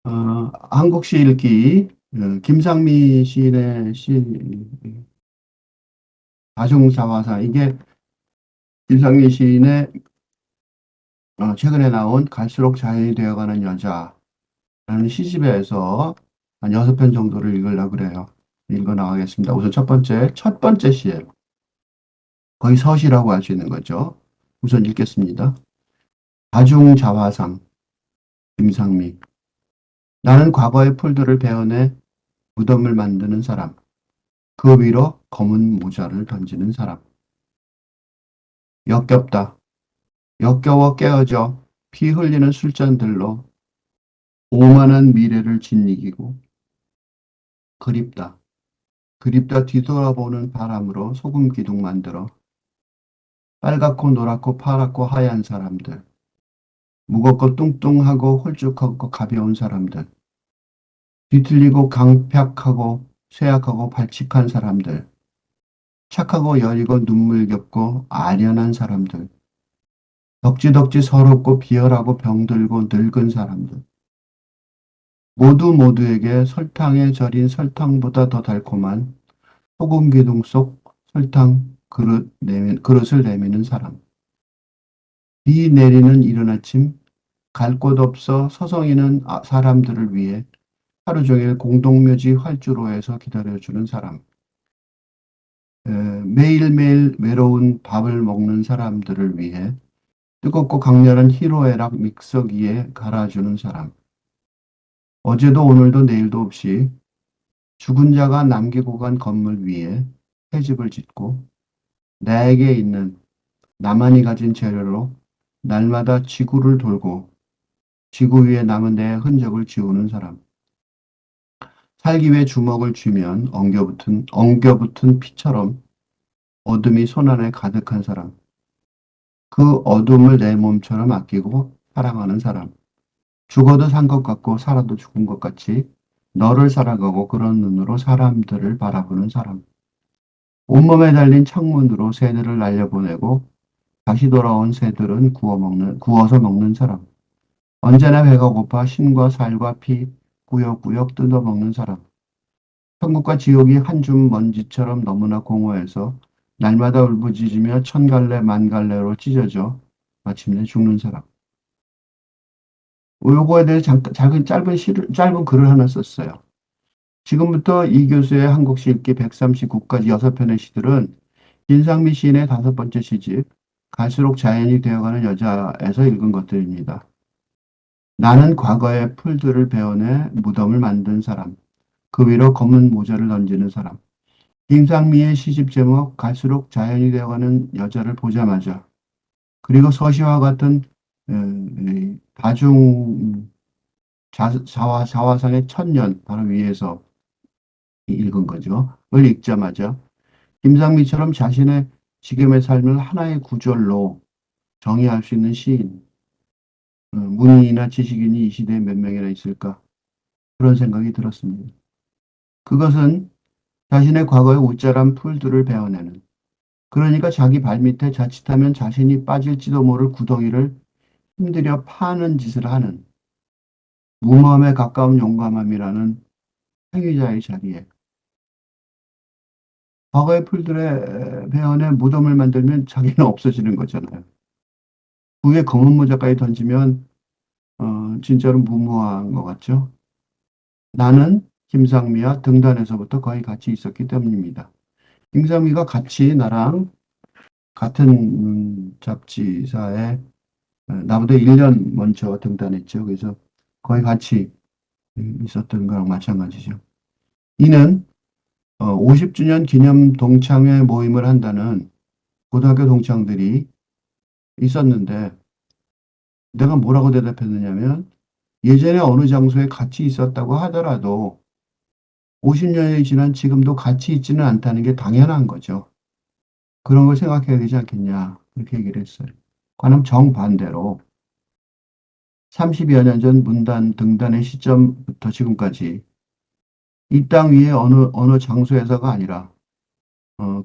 한국 시 읽기, 김상미 시인의 시, 다중사화사, 이게 김상미 시인의 최근에 나온 갈수록 자연이 되어가는 여자라는 시집에서 한 6편 정도를 읽으려고 그래요. 읽어 나가겠습니다. 우선 첫 번째 시예요. 거의 서시라고 할 수 있는 거죠. 우선 읽겠습니다. 다중자화상, 김상미. 나는 과거의 풀들을 베어내 무덤을 만드는 사람, 그 위로 검은 모자를 던지는 사람. 역겹다. 역겨워 깨어져 피 흘리는 술잔들로 오만한 미래를 짓이기고 그립다. 그립다 뒤돌아보는 바람으로 소금 기둥 만들어 빨갛고 노랗고 파랗고 하얀 사람들, 무겁고 뚱뚱하고 홀쭉하고 가벼운 사람들, 뒤틀리고 강팍하고 쇠약하고 발칙한 사람들, 착하고 여리고 눈물겹고 아련한 사람들, 덕지덕지 서럽고 비열하고 병들고 늙은 사람들, 모두에게 설탕에 절인 설탕보다 더 달콤한 소금 기둥 속 설탕 그릇을 내미는 사람. 비 내리는 이른 아침, 갈 곳 없어 서성이는 사람들을 위해 하루 종일 공동묘지 활주로에서 기다려주는 사람. 매일매일 외로운 밥을 먹는 사람들을 위해 뜨겁고 강렬한 희로애락 믹서기에 갈아주는 사람. 어제도 오늘도 내일도 없이 죽은 자가 남기고 간 건물 위에 새집을 짓고 나에게 있는 나만이 가진 재료로 날마다 지구를 돌고 지구 위에 남은 내 흔적을 지우는 사람. 살기 위해 주먹을 쥐면 엉겨붙은 피처럼 어둠이 손안에 가득한 사람. 그 어둠을 내 몸처럼 아끼고 사랑하는 사람. 죽어도 산 것 같고 살아도 죽은 것 같이 너를 살아가고 그런 눈으로 사람들을 바라보는 사람. 온몸에 달린 창문으로 새들을 날려보내고 다시 돌아온 새들은 구워서 먹는 사람. 언제나 배가 고파 신과 살과 피 꾸역꾸역 뜯어먹는 사람. 천국과 지옥이 한 줌 먼지처럼 너무나 공허해서 날마다 울부짖으며 천갈래 만갈래로 찢어져 마침내 죽는 사람. 요거에 대해 짧은 글을 하나 썼어요. 지금부터 이 교수의 한국 시 읽기 139까지 6편의 시들은 김상미 시인의 5번째 시집 갈수록 자연이 되어가는 여자에서 읽은 것들입니다. 나는 과거의 풀들을 베어내 무덤을 만든 사람, 그 위로 검은 모자를 던지는 사람. 김상미의 시집 제목 갈수록 자연이 되어가는 여자를 보자마자 그리고 서시와 같은 다중 자화상의 천년 바로 위에서 읽은 거죠. 을 읽자마자 김상미처럼 자신의 지금의 삶을 하나의 구절로 정의할 수 있는 시인, 문인이나 지식인이 이 시대에 몇 명이나 있을까? 그런 생각이 들었습니다. 그것은 자신의 과거의 웃자란 풀들을 베어내는, 그러니까 자기 발밑에 자칫하면 자신이 빠질지도 모를 구덩이를 힘들여 파는 짓을 하는 무모함에 가까운 용감함이라는 행위자의 자리에 과거의 풀들의 배연에 무덤을 만들면 자기는 없어지는 거잖아요. 그 위에 검은 모자까지 던지면 진짜로 무모한 것 같죠. 나는 김상미와 등단에서부터 거의 같이 있었기 때문입니다. 김상미가 같이 나랑 같은 잡지사에 나보다 1년 먼저 등단했죠. 그래서 거의 같이 있었던 거랑 마찬가지죠. 이는 50주년 기념 동창회 모임을 한다는 고등학교 동창들이 있었는데 내가 뭐라고 대답했느냐면 예전에 어느 장소에 같이 있었다고 하더라도 50년이 지난 지금도 같이 있지는 않다는 게 당연한 거죠. 그런 걸 생각해야 되지 않겠냐 그렇게 얘기를 했어요. 관음 정반대로 30여 년 전 문단 등단의 시점부터 지금까지 이 땅 위에 어느 장소에서가 아니라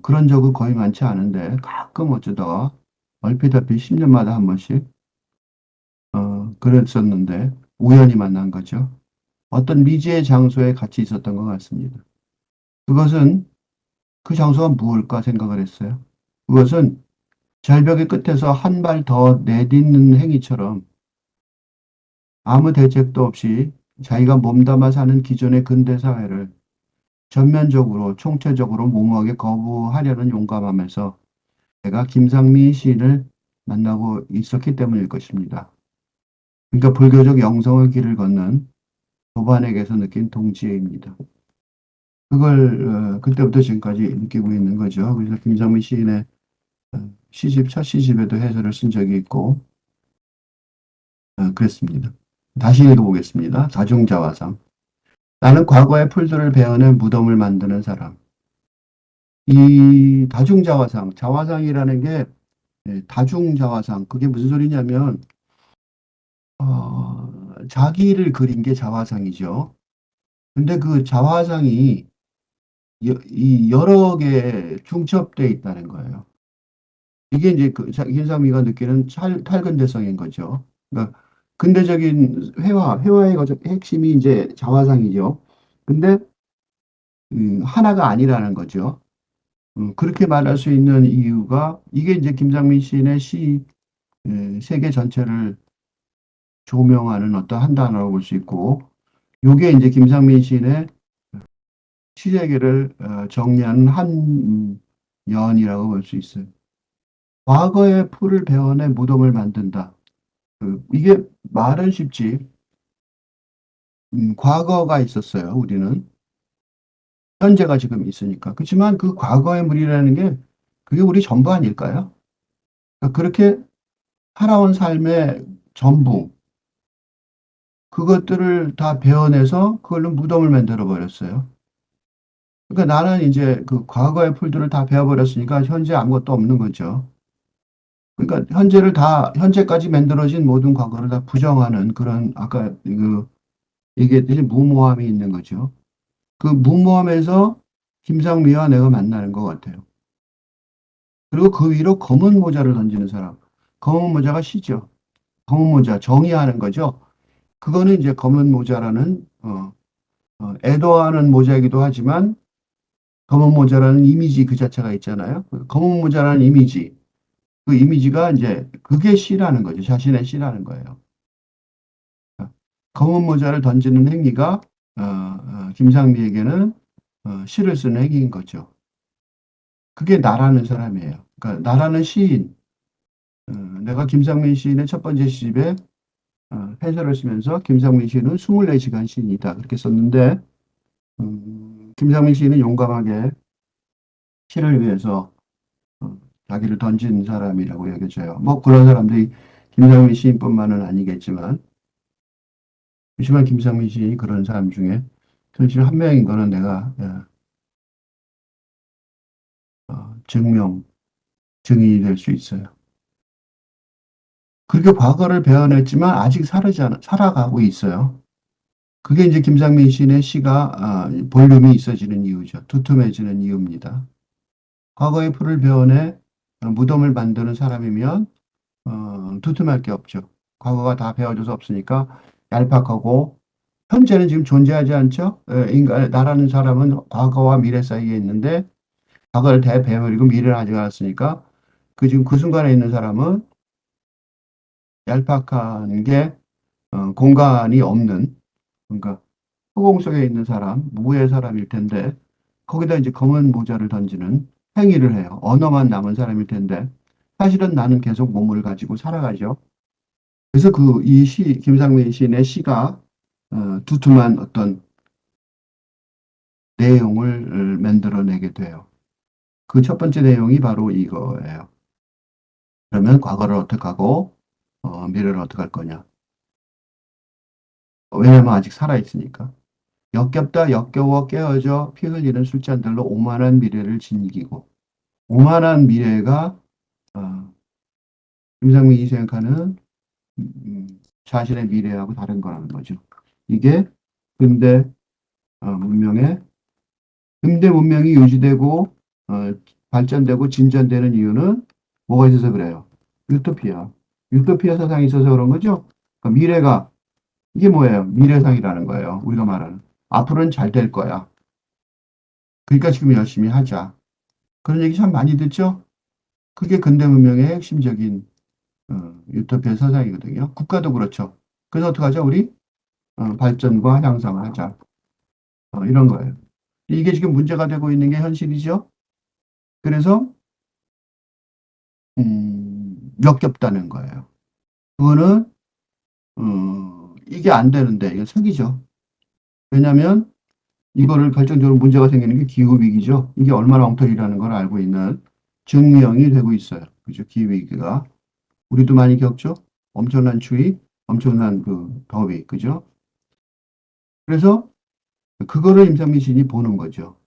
그런 적은 거의 많지 않은데 가끔 어쩌다가 얼핏얼핏 10년마다 한 번씩 그랬었는데 우연히 만난 거죠. 어떤 미지의 장소에 같이 있었던 것 같습니다. 그것은 그 장소가 무엇일까 생각을 했어요. 그것은 절벽의 끝에서 한 발 더 내딛는 행위처럼 아무 대책도 없이 자기가 몸담아 사는 기존의 근대 사회를 전면적으로 총체적으로 무모하게 거부하려는 용감함에서 제가 김상민 시인을 만나고 있었기 때문일 것입니다. 그러니까 불교적 영성의 길을 걷는 도반에게서 느낀 동지애입니다. 그걸 그때부터 지금까지 느끼고 있는 거죠. 그래서 김상민 시인의 시집, 첫 시집에도 해설을 쓴 적이 있고 그랬습니다. 다시 읽어보겠습니다. 다중자화상. 나는 과거의 풀들을 베어내 무덤을 만드는 사람. 이 다중자화상, 자화상이라는 게 다중자화상, 그게 무슨 소리냐면 자기를 그린 게 자화상이죠. 근데 그 자화상이 이 여러 개 중첩돼 있다는 거예요. 이게 이제 그 김상미가 느끼는 탈근대성인 거죠. 그러니까 근대적인 회화의 핵심이 이제 자화상이죠. 근데 하나가 아니라는 거죠. 그렇게 말할 수 있는 이유가 이게 이제 김상민 시인의 시 세계 전체를 조명하는 어떤 한 단어로 볼 수 있고, 이게 이제 김상민 시인의 시세계를 정리하는 한 연이라고 볼 수 있어요. 과거의 풀을 베어내 무덤을 만든다. 이게 말은 쉽지. 과거가 있었어요, 우리는. 현재가 지금 있으니까. 그렇지만 그 과거의 물이라는 게 그게 우리 전부 아닐까요? 그러니까 그렇게 살아온 삶의 전부, 그것들을 다 베어내서 그걸로 무덤을 만들어 버렸어요. 그러니까 나는 이제 그 과거의 풀들을 다 베어버렸으니까 현재 아무것도 없는 거죠. 그러니까 현재까지 만들어진 모든 과거를 다 부정하는 그런, 아까 얘기했듯이 무모함이 있는 거죠. 그 무모함에서 김상미와 내가 만나는 것 같아요. 그리고 그 위로 검은 모자를 던지는 사람. 검은 모자가 시죠. 검은 모자, 정의하는 거죠. 그거는 이제 검은 모자라는, 애도하는 모자이기도 하지만 검은 모자라는 이미지 그 자체가 있잖아요. 검은 모자라는 이미지. 그 이미지가 이제 그게 시라는 거죠. 자신의 시라는 거예요. 검은 모자를 던지는 행위가 김상미에게는 시를 쓰는 행위인 거죠. 그게 나라는 사람이에요. 그러니까 나라는 시인. 내가 김상민 시인의 첫 번째 시집에 해설을 쓰면서 김상민 시인은 24시간 시인이다. 그렇게 썼는데 김상민 시인은 용감하게 시를 위해서 자기를 던진 사람이라고 여겨져요. 뭐 그런 사람들이 김상민 시인뿐만은 아니겠지만 그렇지만 김상민 시인이 그런 사람 중에 사실 한 명인 거는 내가 증인이 될 수 있어요. 그렇게 과거를 베어냈지만 아직 살아가고 있어요. 그게 이제 김상민 시인의 시가 볼륨이 있어지는 이유죠. 두툼해지는 이유입니다. 과거의 풀을 베어내 무덤을 만드는 사람이면 두툼할 게 없죠. 과거가 다 베어져서 없으니까 얄팍하고 현재는 지금 존재하지 않죠. 나라는 사람은 과거와 미래 사이에 있는데 과거를 다 베어버리고 미래를 아직 않았으니까 지금 그 순간에 있는 사람은 얄팍한 게 공간이 없는 그러니까 허공 속에 있는 사람, 무의 사람일 텐데 거기다 이제 검은 모자를 던지는 행위를 해요. 언어만 남은 사람일 텐데 사실은 나는 계속 몸을 가지고 살아가죠. 그래서 김상민 시인의 시가 두툼한 어떤 내용을 만들어내게 돼요. 그 첫 번째 내용이 바로 이거예요. 그러면 과거를 어떻게 하고 미래를 어떻게 할 거냐. 왜냐면 아직 살아있으니까. 역겹다 역겨워 깨어져 피 흘리는 술잔들로 오만한 미래를 즐기고 오만한 미래가 어, 김상민이 생각하는 자신의 미래하고 다른 거라는 거죠. 이게 근대 문명의 근대 문명이 유지되고 어, 발전되고 진전되는 이유는 뭐가 있어서 그래요? 유토피아. 유토피아 사상이 있어서 그런 거죠. 그러니까 이게 뭐예요? 미래상이라는 거예요. 우리가 말하는. 앞으로는 잘 될 거야. 그러니까 지금 열심히 하자. 그런 얘기 참 많이 듣죠? 그게 근대 문명의 핵심적인 유토피아 사상이거든요. 국가도 그렇죠. 그래서 어떡하죠? 우리 발전과 향상을 하자. 이런 거예요. 이게 지금 문제가 되고 있는 게 현실이죠. 그래서 역겹다는 거예요. 그거는 이게 안 되는데 이거 사기죠. 왜냐하면 이거를 결정적으로 문제가 생기는 게 기후위기죠. 이게 얼마나 엉터리라는 걸 알고 있는 증명이 되고 있어요. 그죠? 기후위기가. 우리도 많이 겪죠? 엄청난 추위, 엄청난 그 더위, 그죠? 그래서 그거를 임상민 시인이 보는 거죠.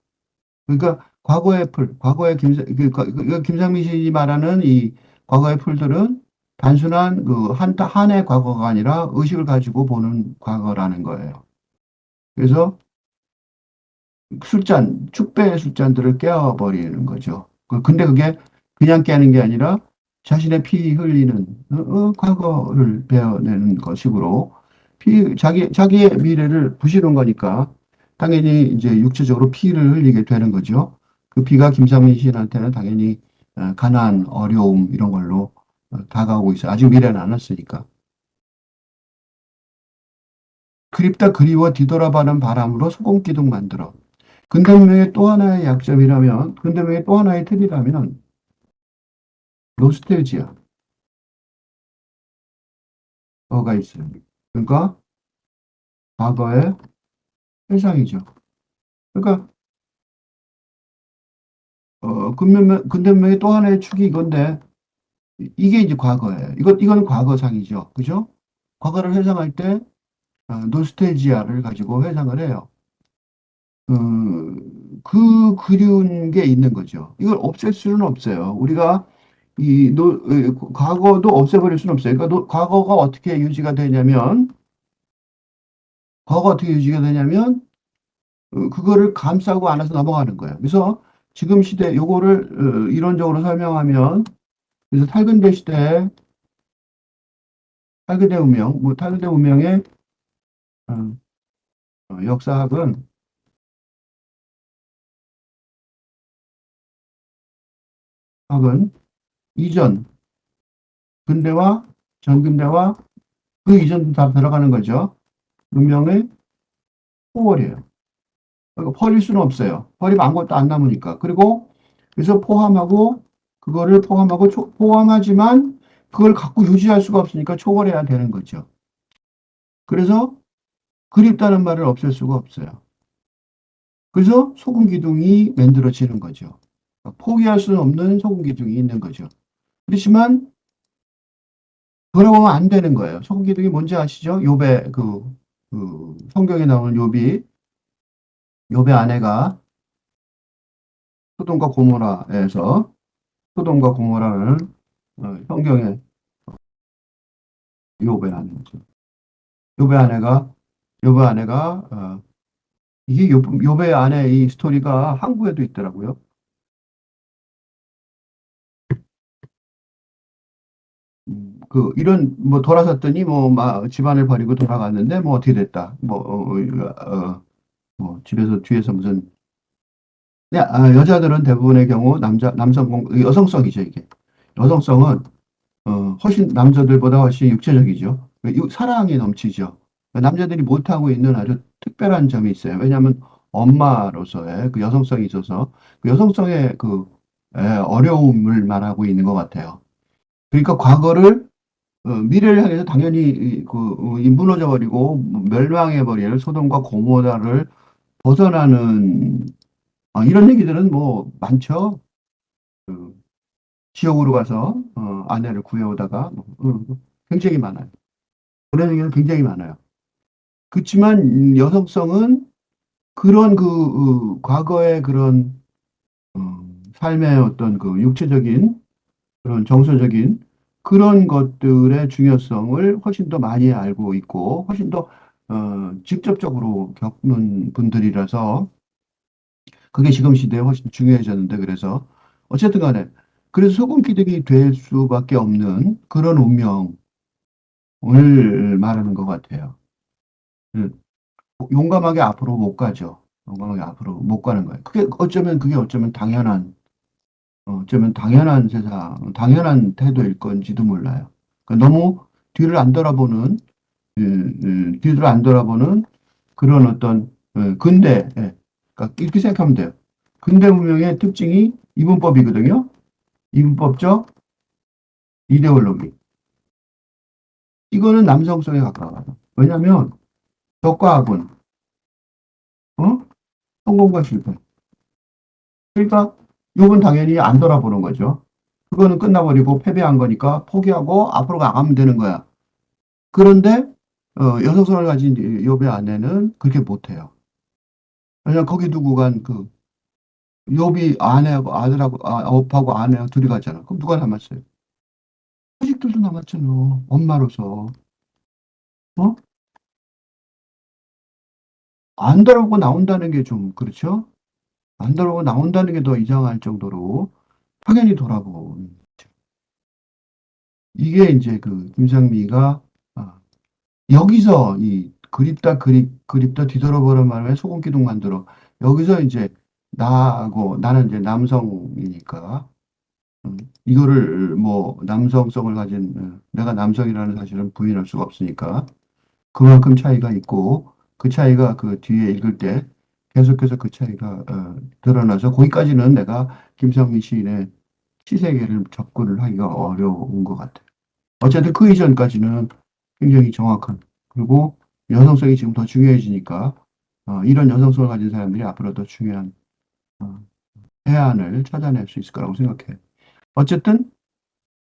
그러니까 과거의 풀, 과거의 김상민 시인이 말하는 이 과거의 풀들은 단순한 한해 과거가 아니라 의식을 가지고 보는 과거라는 거예요. 그래서 축배의 술잔들을 깨워버리는 거죠. 근데 그게 그냥 깨는 게 아니라 자신의 피 흘리는 과거를 베어내는 것식으로 자기의 미래를 부시는 거니까 당연히 이제 육체적으로 피를 흘리게 되는 거죠. 그 피가 김상민 시인한테는 당연히 가난, 어려움 이런 걸로 다가오고 있어요. 아직 미래는 안 왔으니까. 그립다 그리워 뒤돌아가는 바람으로 소금기둥 만들어. 근대문명의 또 하나의 약점이라면, 근대문명의 또 하나의 틀이라면, 노스텔지아가 있어요. 그러니까, 과거의 회상이죠. 그러니까, 근대문명의 또 하나의 축이 이건데, 이게 이제 과거예요. 이건 과거상이죠. 그죠? 과거를 회상할 때, 노스텔지아를 가지고 회상을 해요. 그리운 게 있는 거죠. 이걸 없앨 수는 없어요. 우리가 과거도 없애버릴 수는 없어요. 그러니까 과거가 어떻게 유지가 되냐면, 그거를 감싸고 안아서 넘어가는 거예요. 그래서 지금 시대, 요거를 이론적으로 설명하면, 그래서 탈근대 시대, 탈근대 운명, 뭐 탈근대 운명의 어, 역사학은 이전, 근대와 전근대와 그 이전도 다 들어가는 거죠. 운명의 포월이에요. 그러니까 버릴 수는 없어요. 버리면 아무것도 안 남으니까. 그리고 그래서 그거를 포함하고 포함하지만 그걸 갖고 유지할 수가 없으니까 초월해야 되는 거죠. 그래서 그립다는 말을 없앨 수가 없어요. 그래서 소금 기둥이 만들어지는 거죠. 그러니까 포기할 수는 없는 소금 기둥이 있는 거죠. 그렇지만 돌아보면 안 되는 거예요. 소금 기둥이 뭔지 아시죠? 욥의 성경에 나오는 욥의 아내가 소돔과 고모라는 성경의 욥의 아내죠. 욥의 아내가 욥의 아내가 이게 욥의 아내 이 스토리가 한국에도 있더라고요. 이런 뭐 돌아섰더니 집안을 버리고 돌아갔는데 뭐 어떻게 됐다. 뭐 집에서 뒤에서 무슨 여자들은 대부분의 경우 여성성이죠 이게. 여성성은 훨씬 남자들보다 훨씬 육체적이죠. 사랑이 넘치죠. 남자들이 못하고 있는 아주 특별한 점이 있어요. 왜냐하면 엄마로서의 그 여성성이 있어서 그 여성성의 어려움을 말하고 있는 것 같아요. 그러니까 미래를 향해서 당연히 이 무너져 버리고 멸망해 버릴 소돔과 고모라를 벗어나는 이런 얘기들은 뭐 많죠. 그 지옥으로 가서 아내를 구해오다가 굉장히 많아요. 그런 얘기는 굉장히 많아요. 그렇지만 여성성은 그런 과거의 그런 삶의 어떤 그 육체적인 그런 정서적인 그런 것들의 중요성을 훨씬 더 많이 알고 있고 훨씬 더 직접적으로 겪는 분들이라서 그게 지금 시대에 훨씬 중요해졌는데 그래서 어쨌든 간에 그래서 소금 기둥이 될 수밖에 없는 그런 운명을 말하는 것 같아요. 예, 용감하게 앞으로 못 가죠. 용감하게 앞으로 못 가는 거예요. 그게 어쩌면 어쩌면 당연한 세상, 당연한 태도일 건지도 몰라요. 그러니까 너무 뒤를 안 돌아보는, 뒤를 안 돌아보는 그런 어떤, 근대, 예. 그러니까 이렇게 생각하면 돼요. 근대 문명의 특징이 이분법이거든요. 이분법적 이데올로기. 이거는 남성성에 가까워요. 왜냐하면 적과 악은, 어? 성공과 실패. 그러니까 욕은 당연히 안 돌아보는 거죠. 그거는 끝나버리고 패배한 거니까 포기하고 앞으로 가면 되는 거야. 그런데 여성성을 가진 욥의 아내는 그렇게 못해요. 왜냐면 거기 두고 간 욥이 아내하고 아들하고 업하고 아내하고 둘이 가잖아. 그럼 누가 남았어요? 자식들도 남았잖아. 엄마로서. 어? 안 돌아보고 나온다는 게 좀 그렇죠? 안 돌아보고 나온다는 게 더 이상할 정도로 확연히 돌아보고 이게 이제 김상미가 아, 여기서 이 그립다 뒤돌아보는 말에 소금기둥 만들어. 여기서 이제 나는 이제 남성이니까 이거를 뭐 남성성을 가진 내가 남성이라는 사실은 부인할 수가 없으니까 그만큼 차이가 있고 그 차이가 그 뒤에 읽을 때 계속해서 그 차이가 드러나서 거기까지는 내가 김상민 시인의 시세계를 접근을 하기가 어려운 것 같아요. 어쨌든 그 이전까지는 굉장히 정확한 그리고 여성성이 지금 더 중요해지니까 이런 여성성을 가진 사람들이 앞으로 더 중요한 어, 해안을 찾아낼 수 있을 거라고 생각해요. 어쨌든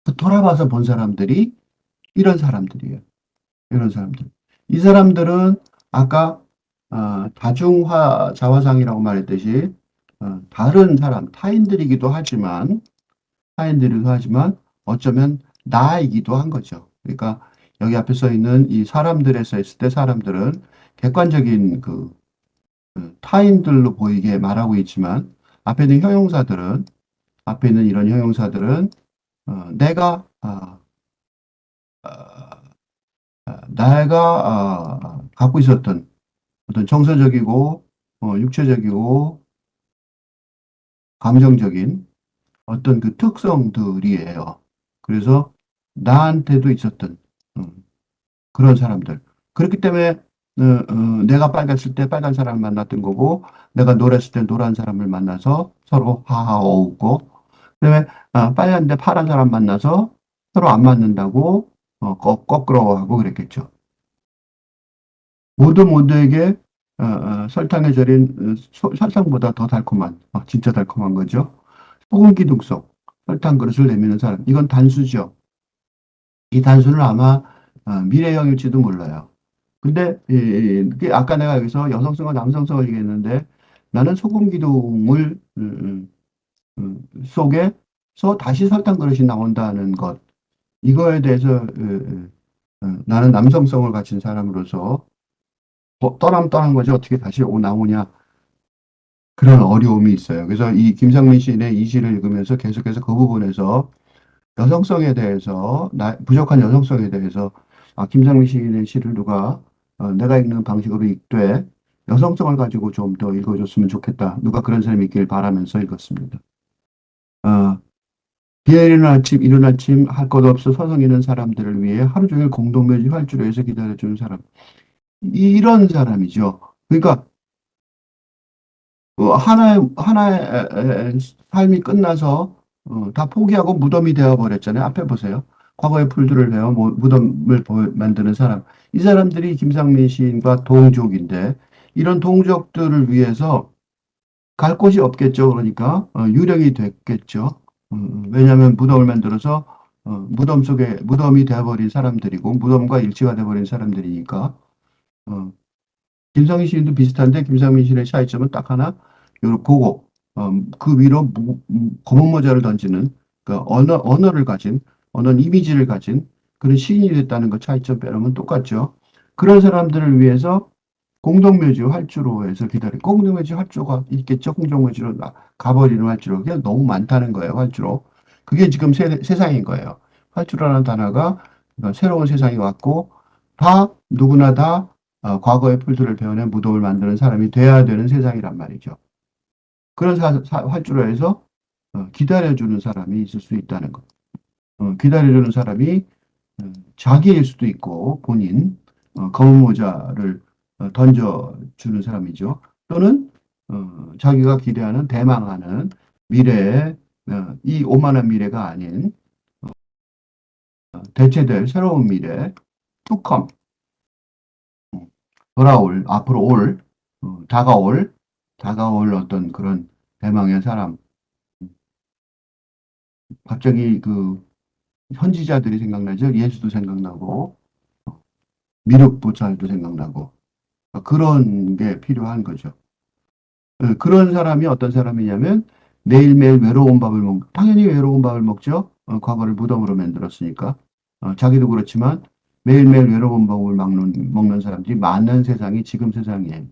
그 돌아봐서 본 사람들이 이런 사람들이에요. 이런 사람들. 이 사람들은 아까 다중화 자화상이라고 말했듯이 다른 사람, 타인들이기도 하지만 어쩌면 나이기도 한 거죠. 그러니까 여기 앞에 써 있는 이 사람들에 서 있을 때 사람들은 객관적인 타인들로 보이게 말하고 있지만 앞에 있는 이런 형용사들은 내가 갖고 있었던 어떤 정서적이고 육체적이고 감정적인 어떤 그 특성들이에요. 그래서 나한테도 있었던 음, 그런 사람들. 그렇기 때문에 내가 빨갛을 때 빨간 사람을 만났던 거고 내가 노랬을 때 노란 사람을 만나서 서로 하하오고 그다음에 빨간데 파란 사람 만나서 서로 안 맞는다고 껄끄러워하고 그랬겠죠. 모두에게 설탕에 절인 설탕보다 더 달콤한 진짜 달콤한 거죠. 소금 기둥 속 설탕 그릇을 내미는 사람. 이건 단수죠. 이 단수는 아마 미래형일지도 몰라요. 근데 그게 아까 내가 여기서 여성성과 남성성을 얘기했는데 나는 소금 기둥을 속에서 다시 설탕 그릇이 나온다는 것. 이거에 대해서 나는 남성성을 가진 사람으로서 떠난 거지 어떻게 다시 나오냐 그런 어려움이 있어요. 그래서 이 김상민 시인의 이 시를 읽으면서 계속해서 그 부분에서 여성성에 대해서 부족한 여성성에 대해서 김상민 시인의 시를 누가 내가 읽는 방식으로 읽되 여성성을 가지고 좀 더 읽어줬으면 좋겠다. 누가 그런 사람이 있길 바라면서 읽었습니다. 어, 비 이른 아침 할 것 없어 서성이는 사람들을 위해 하루 종일 공동묘지 활주로에서 기다려주는 사람. 이런 사람이죠. 그러니까 하나의 삶이 끝나서 다 포기하고 무덤이 되어 버렸잖아요. 앞에 보세요. 과거의 풀들을 베어 무덤을 만드는 사람. 이 사람들이 김상민 시인과 동족인데 이런 동족들을 위해서 갈 곳이 없겠죠. 그러니까 유령이 됐겠죠. 왜냐하면 무덤을 만들어서 무덤이 되어버린 사람들이고 무덤과 일치가 되어버린 사람들이니까 어, 김상민 시인도 비슷한데 김상민 시인의 차이점은 딱 하나 그거 그 위로 검은 모자를 던지는 그 언어를 가진 언어 이미지를 가진 그런 시인이 됐다는 거 차이점 빼놓으면 똑같죠. 그런 사람들을 위해서 공동묘지 활주로에서 공동묘지 활주로가 있겠죠. 공동묘지로 가버리는 활주로 그게 너무 많다는 거예요. 활주로 그게 지금 세상인 거예요. 활주로라는 단어가 새로운 세상이 왔고 다 누구나 다 과거의 풀들을 베어낸 무덤을 만드는 사람이 돼야 되는 세상이란 말이죠. 그런 활주로에서 기다려주는 사람이 있을 수 있다는 것. 기다려주는 사람이 자기일 수도 있고 본인 검은 모자를 던져주는 사람이죠. 또는 자기가 기대하는 대망하는 미래에 이 오만한 미래가 아닌 대체될 새로운 미래, 투컴, 돌아올, 앞으로 올, 다가올 어떤 그런 대망의 사람. 갑자기 그 선지자들이 생각나죠. 예수도 생각나고, 미륵보살도 생각나고, 그런 게 필요한 거죠. 그런 사람이 어떤 사람이냐면 매일매일 외로운 밥을 당연히 외로운 밥을 먹죠. 과거를 무덤으로 만들었으니까. 자기도 그렇지만 매일매일 외로운 밥을 먹는 사람들이 많은 세상이 지금 세상이에요.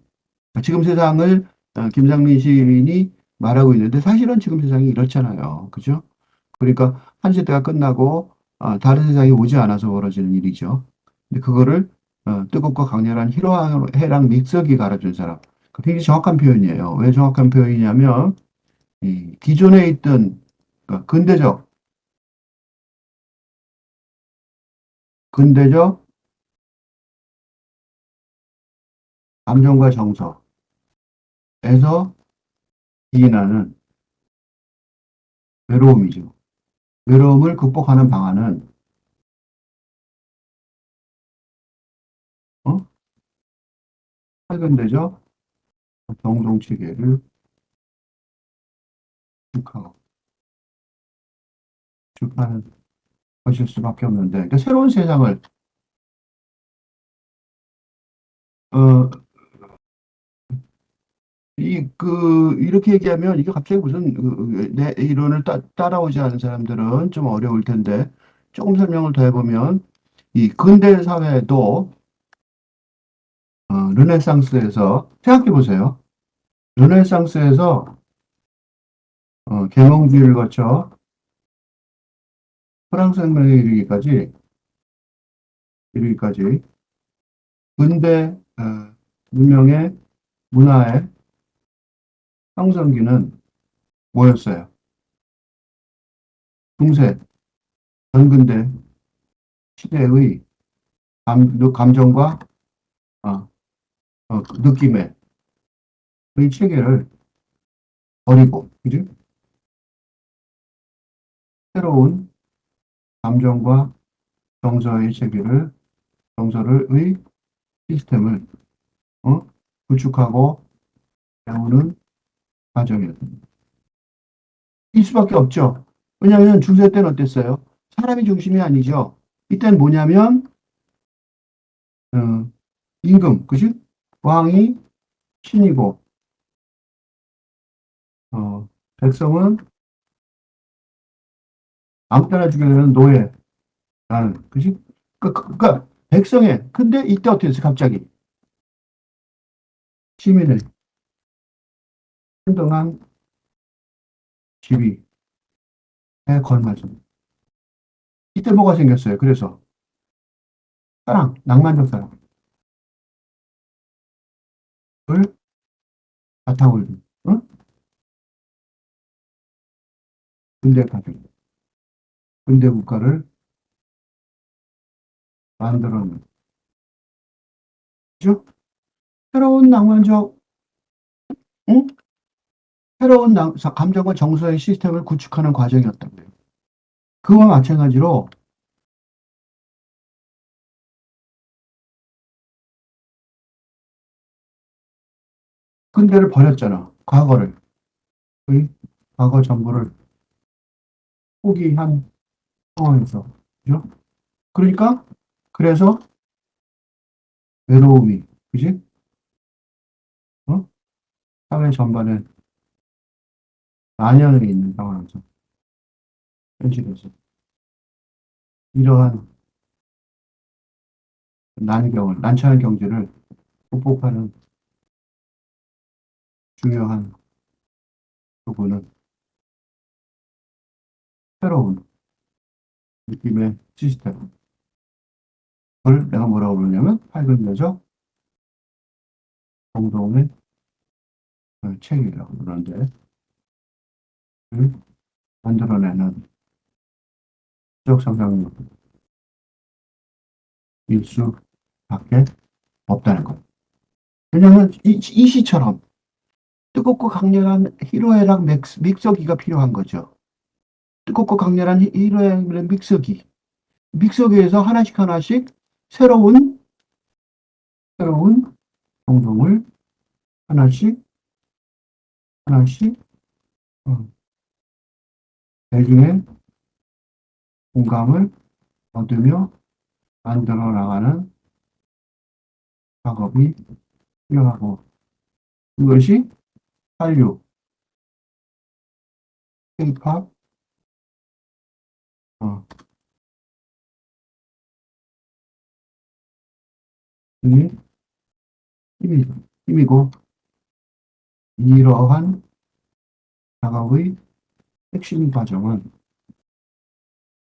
지금 세상을 김상민 시인이 말하고 있는데 사실은 지금 세상이 이렇잖아요. 그죠? 그러니까 한 세대가 끝나고 다른 세상이 오지 않아서 벌어지는 일이죠. 근데 그거를 뜨겁고 강렬한 희로애락 믹서기 갈아준 사람. 그 굉장히 정확한 표현이에요. 왜 정확한 표현이냐면 이 기존에 있던 그러니까 근대적 감정과 정서에서 기인하는 외로움이죠. 외로움을 극복하는 방안은 어? 근대적 정동체계를 축하하고 축하하는 것일 수밖에 없는데 그러니까 새로운 세상을 어, 이렇게 얘기하면 이게 갑자기 무슨 내 이론을 따라오지 않은 사람들은 좀 어려울 텐데 조금 설명을 더 해보면 이 근대 사회도 르네상스에서 생각해 보세요. 르네상스에서 계몽주의를 거쳐 프랑스 혁명에 이르기까지 근대 문명의 문화의 형성기는 뭐였어요? 중세, 전근대 시대의 감정과 어, 느낌의 이 체계를 버리고, 그지? 새로운 감정과 정서의 체계를, 정서를 시스템을, 어? 구축하고 배우는 과정이었습니다. 일 수밖에 없죠. 왜냐하면 중세 때는 어땠어요? 사람이 중심이 아니죠. 이때는 뭐냐면, 어, 임금, 그지? 왕이 신이고, 백성은 아무 때나 죽여도 되는 노예라는, 그지? 그러니까 근데 이때 어떻게 됐어요? 갑자기 시민의 평등한 지위에 걸맞은. 이때 뭐가 생겼어요? 그래서 사랑, 낭만적 사랑을 바탕을 둔 근대 가족, 근대 국가를 만들어낸 죠 새로운 낭만적, 응? 새로운 감정과 정서의 시스템을 구축하는 과정이었다고요. 그와 마찬가지로 근대를 버렸잖아. 과거를. 의 과거 전부를 포기한 상황에서. 그죠? 그러니까, 그래서 외로움이, 그지? 어? 사회 전반에 만연해 있는 상황에서, 현실에서. 이러한 난처한 경제를 극복하는 중요한 부분은 새로운 느낌의 시스템. 그걸 내가 뭐라고 부르냐면, 팔근대적 공동의 책이라고 그러는데 만들어내는 지적상상일 수밖에 없다는 것. 왜냐하면 이 시처럼 뜨겁고 강렬한 희로애락 믹서기가 필요한 거죠. 뜨겁고 강렬한 희로애락 믹서기. 믹서기에서 하나씩 하나씩 새로운 공동을 하나씩 하나씩 어, 대중의 공감을 얻으며 만들어 나가는 작업이 필요하고 이것이 한류, K-팝, 어, 등의 힘이고 이러한 작업의 핵심 과정은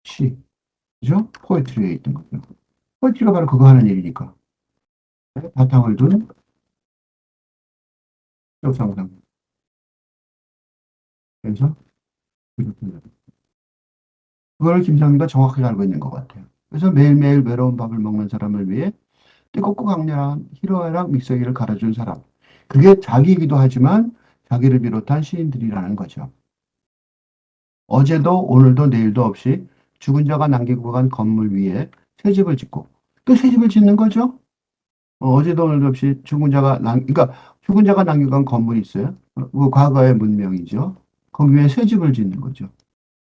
시, 그죠? 포에트리에 있던 거죠. 포에트리가 바로 그거 하는 일이니까. 바탕을 둔 상상. 그래서 그걸 김상민가 정확하게 알고 있는 것 같아요. 그래서 매일매일 외로운 밥을 먹는 사람을 위해 뜨겁고 강렬한 희로애락 믹서기를 갈아준 사람. 그게 자기이기도 하지만 자기를 비롯한 시인들이라는 거죠. 어제도 오늘도 내일도 없이 죽은 자가 남기고 간 건물 위에 새 집을 짓고 또 새 집을 짓는 거죠. 제도 오늘도 없이 그러니까 죽은 자가 남기고 간 건물이 있어요. 그 과거의 문명이죠. 거기 위에 새 집을 짓는 거죠.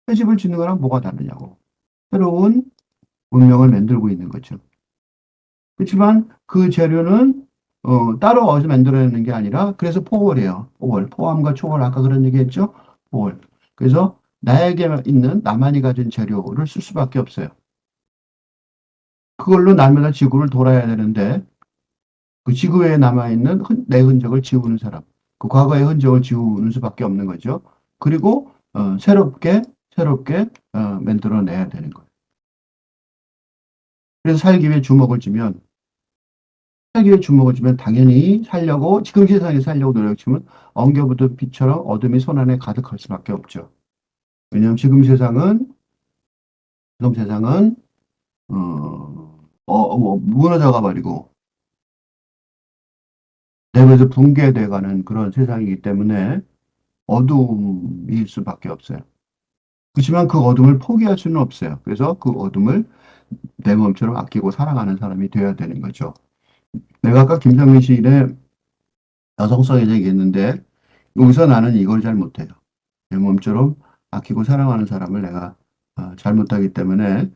새 집을 짓는 거랑 뭐가 다르냐고. 새로운 문명을 만들고 있는 거죠. 그렇지만 그 재료는 따로 어디서 만들어내는 게 아니라 그래서 포월이에요. 포월. 포함과 초월 아까 그런 얘기했죠. 포월. 그래서 나에게 있는 나만이 가진 재료를 쓸 수밖에 없어요. 그걸로 날마다 지구를 돌아야 되는데 그 지구에 남아있는 내 흔적을 지우는 사람. 그 과거의 흔적을 지우는 수밖에 없는 거죠. 그리고 새롭게 만들어내야 되는 거예요. 그래서 살기 위해 주먹을 쥐면 당연히 살려고 지금 세상에 살려고 노력치면 엉겨붙은 빛처럼 어둠이 손안에 가득할 수밖에 없죠. 왜냐하면 지금 세상은 뭐 무너져가 버리고 내부에서 붕괴돼가는 그런 세상이기 때문에 어둠일 수밖에 없어요. 그렇지만 그 어둠을 포기할 수는 없어요. 그래서 그 어둠을 내 몸처럼 아끼고 사랑하는 사람이 되어야 되는 거죠. 내가 아까 김상민 시인의 여성성에 얘기했는데 여기서 나는 이걸 잘 못해요. 내 몸처럼 아끼고 사랑하는 사람을 내가 잘 못하기 때문에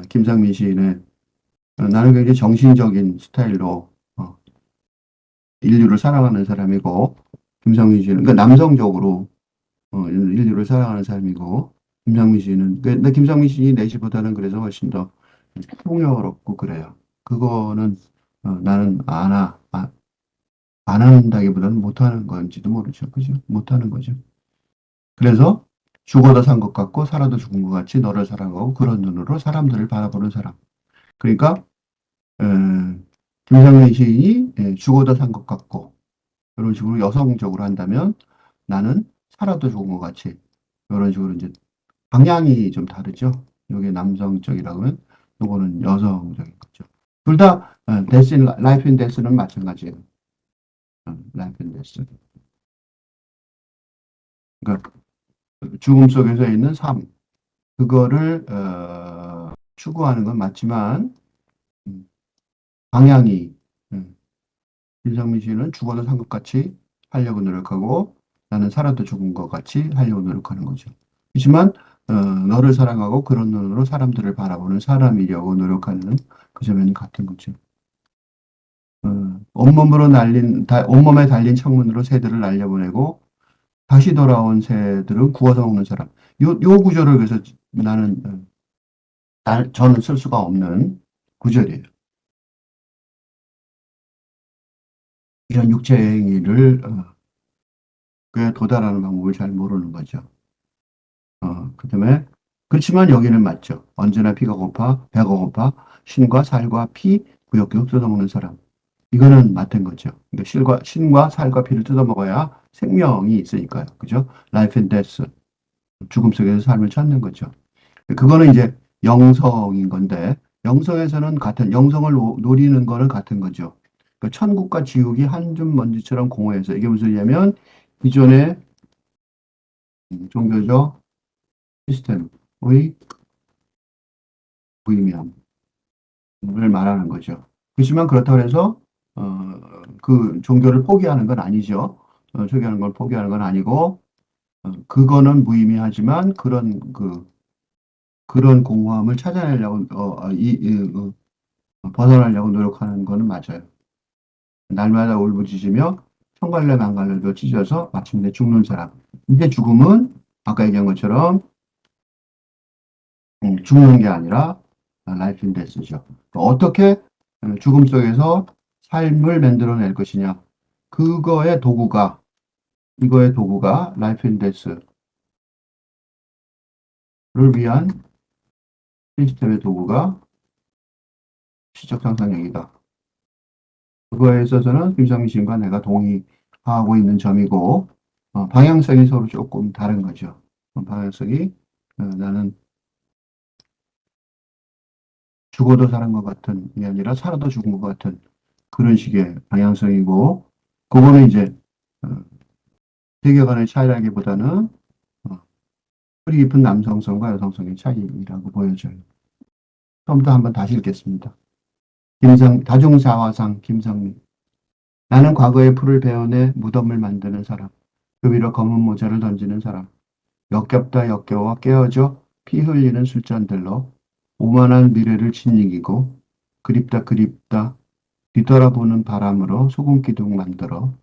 김상민 시인의 나는 굉장히 정신적인 스타일로 인류를 사랑하는 사람이고 김상민 시인은 그러니까 남성적으로 인류를 사랑하는 사람이고 김상민 시인은 근데 김상민 시인이 내시보다는 그래서 훨씬 더 풍요롭고 그래요. 그거는 나는 안 한다기보다는 못하는 건지도 모르죠. 그죠? 못하는 거죠. 그래서 죽어도 산 것 같고 살아도 죽은 것 같이 너를 사랑하고 그런 눈으로 사람들을 바라보는 사람. 그러니까 에, 김상민 시인이 죽어도 산 것 같고 이런 식으로 여성적으로 한다면 나는 살아도 죽은 것 같이 이런 식으로 이제 방향이 좀 다르죠. 이게 남성적이라고 하면 이거는 여성적인 거죠. 둘 다 라이프 인 데스는 마찬가지예요. 라이프 인 데스. 그러니까 죽음 속에서 있는 삶. 그거를 추구하는 건 맞지만 음, 방향이 김상민 씨는 죽어도 산 것 같이 하려고 노력하고 나는 살아도 죽은 것 같이 하려고 노력하는 거죠. 그렇지만 너를 사랑하고 그런 눈으로 사람들을 바라보는 사람이려고 노력하는 그 점에는 같은 거죠. 온몸에 달린 창문으로 새들을 날려보내고 다시 돌아온 새들은 구워서 먹는 사람. 요 구조를 그래서 나는 저는 쓸 수가 없는 구절이에요. 이런 육체의 행위를 그에 도달하는 방법을 잘 모르는 거죠. 그다음에 그렇지만 여기는 맞죠. 언제나 배가 고파 신과 살과 피 구역구역 쏟아먹는 사람. 이거는 맞는 거죠. 그러니까 신과 살과 피를 뜯어먹어야 생명이 있으니까요. 그죠? Life and death. 죽음 속에서 삶을 찾는 거죠. 그거는 이제 영성인 건데, 영성에서는 영성을 노리는 거는 같은 거죠. 그러니까 천국과 지옥이 한 줌 먼지처럼 공허해서, 이게 무슨 얘기냐면, 기존의 종교적 시스템의 무의미함을 말하는 거죠. 그렇지만 그렇다고 해서, 그 종교를 포기하는 건 아니죠. 포기하는 걸 포기하는 건 아니고, 그거는 무의미하지만, 그런 공허함을 찾아내려고, 벗어나려고 노력하는 거는 맞아요. 날마다 울부짖으며 천갈래 만갈래로 찢어서 마침내 죽는 사람. 이제 죽음은 아까 얘기한 것처럼 죽는 게 아니라 라이프 인 데스죠. 어떻게 죽음 속에서 삶을 만들어낼 것이냐. 그거의 도구가 이거의 도구가 라이프 인 데스를 위한 시스템의 도구가 시적 상상력이다. 그거에 있어서는 김성민 씨과 내가 동의하고 있는 점이고, 방향성이 서로 조금 다른 거죠. 방향성이 나는 죽어도 사는 것 같은 게 아니라 살아도 죽은 것 같은 그런 식의 방향성이고, 그거는 이제 어, 세계관의 차이라기보다는 어, 뿌리 깊은 남성성과 여성성의 차이라고 보여져요. 처음부터 한번 다시 읽겠습니다. 다중사화상 김성민. 나는 과거의 풀을 베어내 무덤을 만드는 사람. 그 위로 검은 모자를 던지는 사람. 역겹다 역겨워 깨어져 피 흘리는 술잔들로 오만한 미래를 짓이기고 그립다 그립다 뒤돌아보는 바람으로 소금기둥 만들어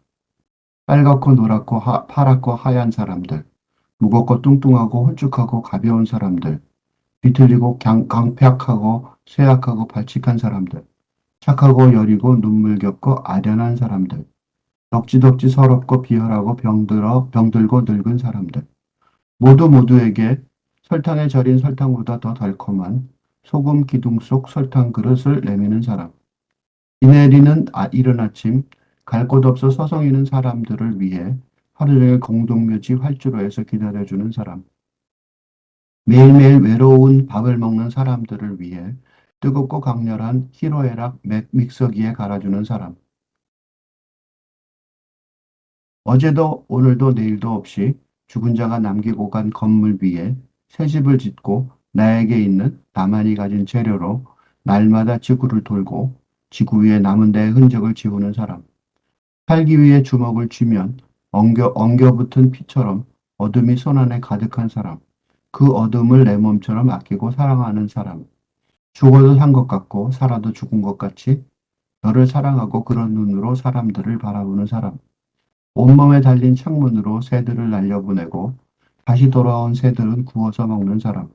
빨갛고 노랗고 파랗고 하얀 사람들, 무겁고 뚱뚱하고 홀쭉하고 가벼운 사람들, 비틀리고 강팍하고 쇠약하고 발칙한 사람들, 착하고 여리고 눈물겹고 아련한 사람들, 덕지덕지 서럽고 비열하고 병들고 늙은 사람들, 모두에게 설탕에 절인 설탕보다 더 달콤한 소금 기둥 속 설탕 그릇을 내미는 사람. 비 내리는 이른 아침 갈 곳 없어 서성이는 사람들을 위해 하루 종일 공동묘지 활주로에서 기다려주는 사람. 매일매일 외로운 밥을 먹는 사람들을 위해 뜨겁고 강렬한 희로애락 믹서기에 갈아주는 사람. 어제도 오늘도 내일도 없이 죽은 자가 남기고 간 건물 위에 새 집을 짓고 나에게 있는 나만이 가진 재료로 날마다 지구를 돌고 지구 위에 남은 데의 흔적을 지우는 사람. 살기 위해 주먹을 쥐면 엉겨붙은 피처럼 어둠이 손안에 가득한 사람. 그 어둠을 내 몸처럼 아끼고 사랑하는 사람. 죽어도 산 것 같고 살아도 죽은 것 같이 너를 사랑하고 그런 눈으로 사람들을 바라보는 사람. 온몸에 달린 창문으로 새들을 날려보내고 다시 돌아온 새들은 구워서 먹는 사람.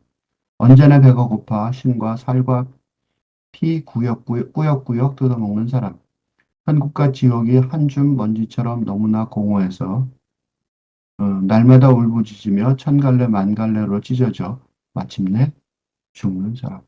언제나 배가 고파 신과 살과 피 꾸역꾸역 뜯어먹는 사람. 천국과 지옥이 한 줌 먼지처럼 너무나 공허해서 날마다 울부짖으며 천갈래 만갈래로 찢어져 마침내 죽는 사람.